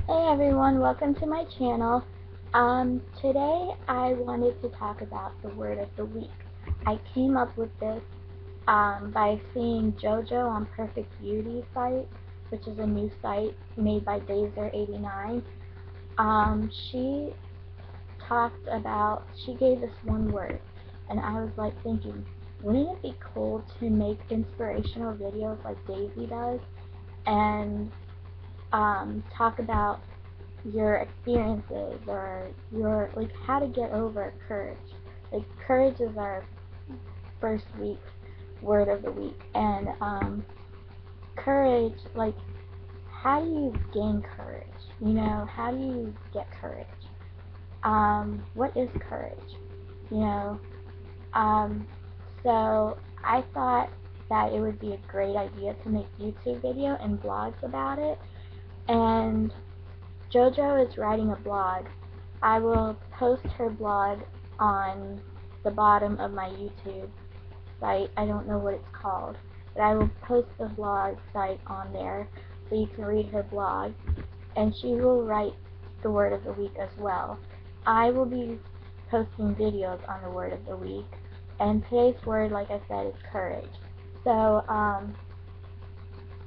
Hey everyone, welcome to my channel. Today I wanted to talk about the word of the week. I came up with this by seeing JoJo on Perfect Beauty site, which is a new site made by Dazer89. She she gave us one word, and I was like thinking, wouldn't it be cool to make inspirational videos like Daisy does and talk about your experiences or your how to get over courage. Like courage is our first week's word of the week, and courage, how do you gain courage? How do you get courage? What is courage? You know, um, so I thought that it would be a great idea to make YouTube video and blogs about it, and JoJo is writing a blog. I will post her blog on the bottom of my YouTube site. I don't know what it's called, but I will post the blog site on there so you can read her blog, and she will write the word of the week as well. I will be posting videos on the word of the week, and today's word, like I said, is courage. So,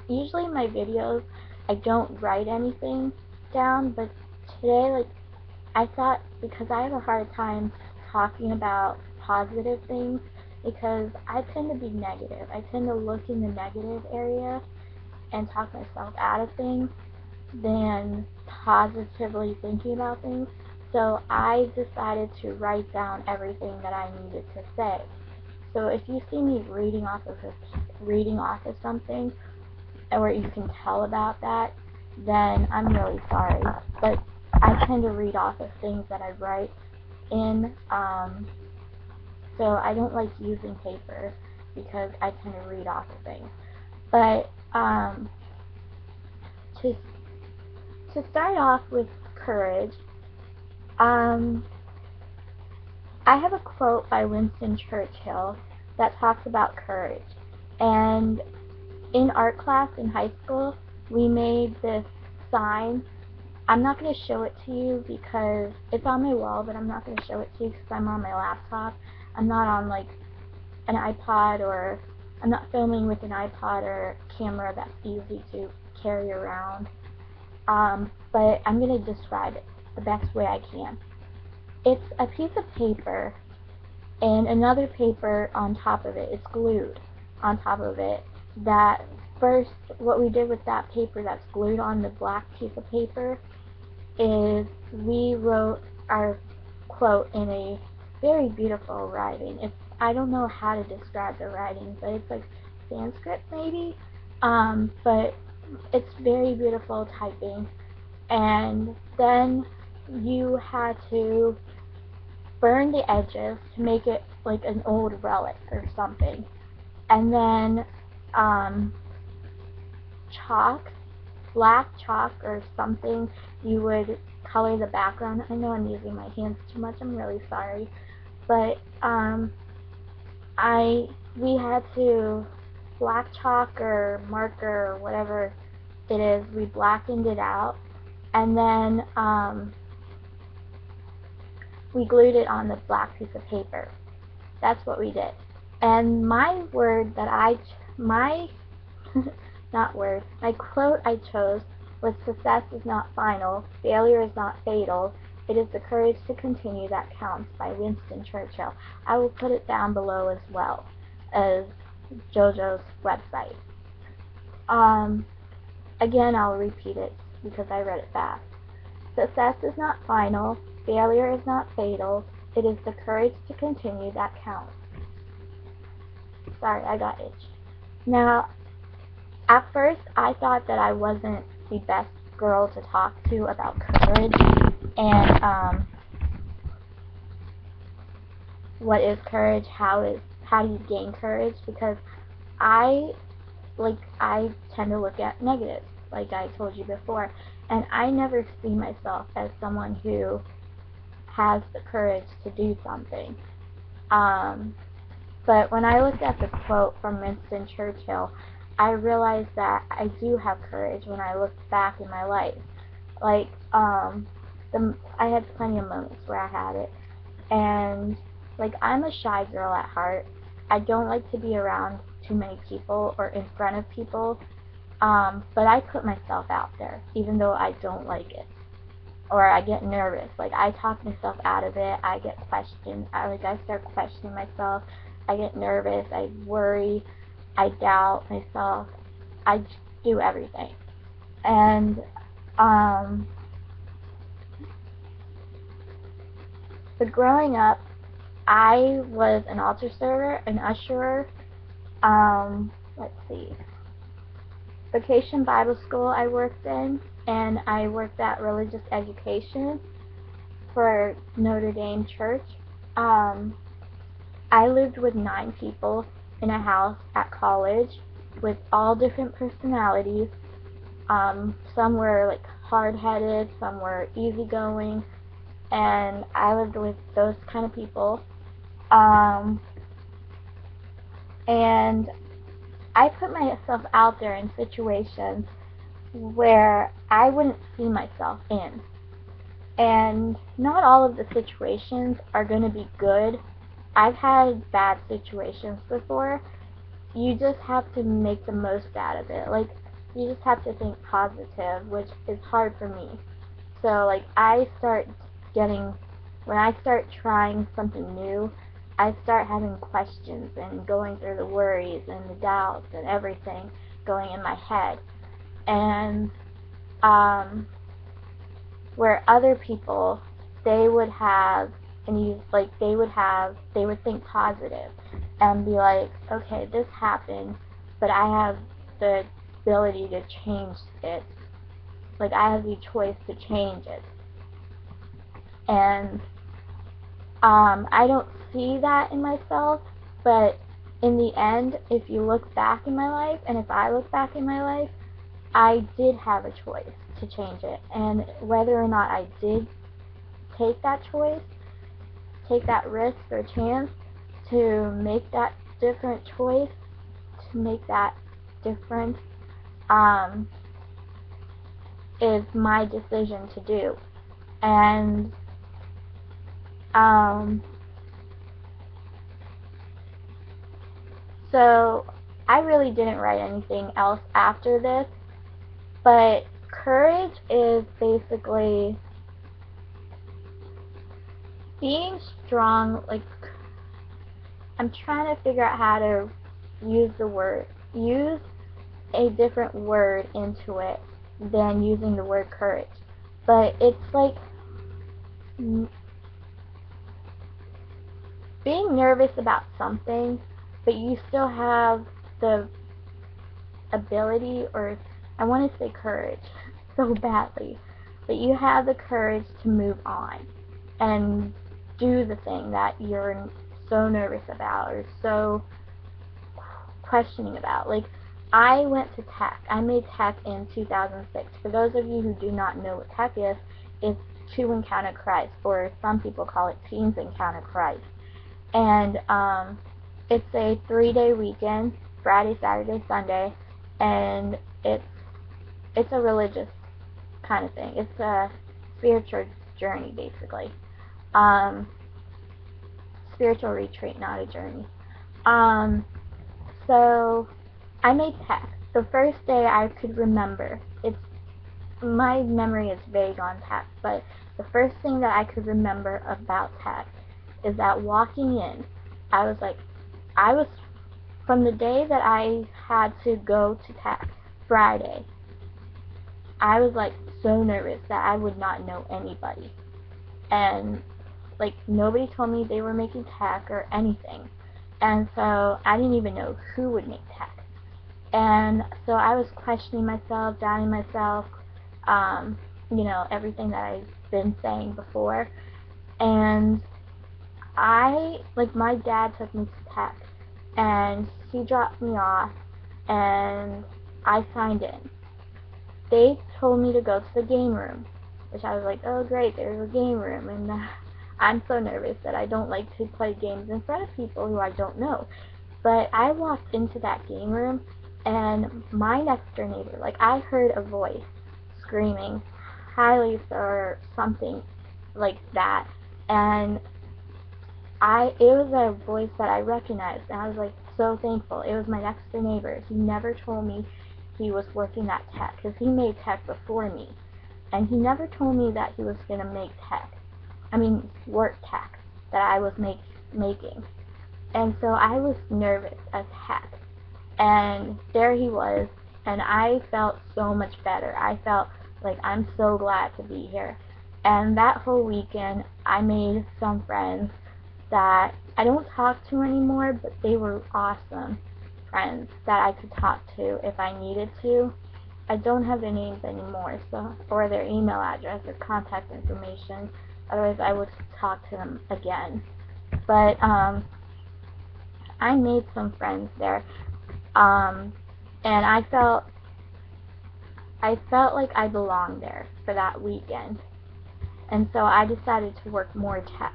usually in my videos, I don't write anything down, but today, I thought, because I have a hard time talking about positive things, because I tend to be negative. I tend to look in the negative area and talk myself out of things than positively thinking about things. So I decided to write down everything that I needed to say. So if you see me reading off of something, or you can tell about that, then I'm really sorry. But I tend to read off of things that I write in, so I don't like using paper because I tend to read off of things. But to start off with courage, I have a quote by Winston Churchill that talks about courage. And in art class in high school, we made this sign. I'm not going to show it to you because it's on my wall, but I'm not going to show it to you because I'm on my laptop. I'm not on an iPod, or I'm not filming with an iPod or camera that's easy to carry around. But I'm going to describe it the best way I can. It's a piece of paper and another paper on top of it. It's glued on top of it. That first, what we did with that paper that's glued on the black piece of paper is we wrote our quote in a very beautiful writing. I don't know how to describe the writing, but it's like Sanskrit maybe, but it's very beautiful typing. And then you had to burn the edges to make it like an old relic or something, and then black chalk or something, you would color the background. I know I'm using my hands too much, I'm really sorry, but we had to black chalk or marker or whatever it is, we blackened it out, and then we glued it on the black piece of paper. That's what we did. And my quote I chose was, "Success is not final, failure is not fatal, it is the courage to continue that counts," by Winston Churchill. I will put it down below as well as JoJo's website. Again, I'll repeat it because I read it fast. Success is not final, failure is not fatal, it is the courage to continue that counts. Sorry, I got itched. Now, at first, I thought that I wasn't the best girl to talk to about courage and what is courage, how do you gain courage, because I tend to look at negatives, like I told you before, and I never see myself as someone who has the courage to do something. But when I looked at the quote from Winston Churchill, I realized that I do have courage when I look back in my life. Like, I had plenty of moments where I had it. And, like, I'm a shy girl at heart. I don't like to be around too many people or in front of people. But I put myself out there, even though I don't like it. Or I get nervous. Like, I talk myself out of it. I get questioned. I start questioning myself. I get nervous. I worry. I doubt myself. I just do everything. And, but growing up, I was an altar server, an usherer. Let's see. Vacation Bible School I worked in, and I worked at religious education for Notre Dame Church. I lived with 9 people in a house at college with all different personalities. Some were like hard-headed, some were easygoing, and I lived with those kind of people. And I put myself out there in situations where I wouldn't see myself in. And not all of the situations are going to be good. I've had bad situations before. You just have to make the most out of it. Like, you just have to think positive, which is hard for me. So, like, when I start trying something new, I start having questions and going through the worries and the doubts and everything going in my head. And, where other people, they would think positive and be like, okay, this happened, but I have the ability to change it. Like, I have the choice to change it. And I don't see that in myself, but in the end, if you look back in my life, and if I look back in my life, I did have a choice to change it. And whether or not I did take that choice, take that risk or chance to make that different choice, to make that difference, is my decision to do. And so I really didn't write anything else after this, but courage is basically being strong. Like, I'm trying to figure out how to use a different word into it than using the word courage. But it's like being nervous about something, but you still have the ability, or I want to say courage so badly, but you have the courage to move on and do the thing that you're so nervous about or so questioning about. Like, I went to tech. I made tech in 2006. For those of you who do not know what tech is, it's to encounter Christ, or some people call it teens encounter Christ. And it's a 3-day weekend, Friday, Saturday, Sunday, and it's a religious kind of thing. It's a spiritual journey, basically. Spiritual retreat, not a journey. So I made tech. The first day I could remember, my memory is vague on tech, but the first thing that I could remember about tech is that walking in, from the day that I had to go to tech, Friday, I was like so nervous that I would not know anybody. And like, nobody told me they were making tech or anything. And so I didn't even know who would make tech. And so I was questioning myself, doubting myself, everything that I've been saying before. And my dad took me to tech, and he dropped me off, and I signed in. They told me to go to the game room, which I was like, oh great, there's a game room, and I'm so nervous that I don't like to play games in front of people who I don't know. But I walked into that game room, and my next door neighbor, I heard a voice screaming, highlights or something like that, and it was a voice that I recognized, and I was like so thankful. It was my next door neighbor. He never told me he was working at tech, because he made tech before me, and he never told me that he was gonna make tech. I mean, work tech that I was making. And so I was nervous as heck. And there he was, and I felt so much better. I felt like I'm so glad to be here. And that whole weekend, I made some friends that I don't talk to anymore, but they were awesome friends that I could talk to if I needed to. I don't have their names anymore, so or their email address or contact information. Otherwise, I would talk to them again. But I made some friends there, and I felt like I belonged there for that weekend. And so I decided to work more tech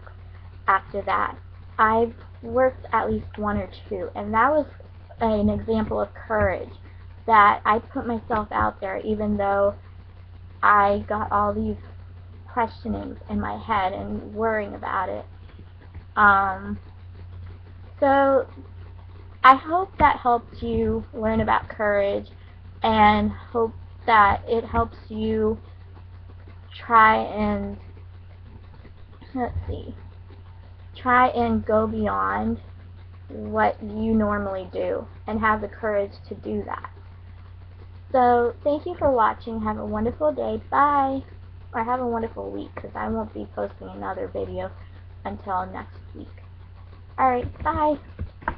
after that. I've worked at least one or two, and that was an example of courage, that I put myself out there even though I got all these questionings in my head and worrying about it. So I hope that helped you learn about courage, and hope that it helps you try and, try and go beyond what you normally do and have the courage to do that. So thank you for watching. Have a wonderful day. Bye. Or have a wonderful week, because I won't be posting another video until next week. Alright, bye.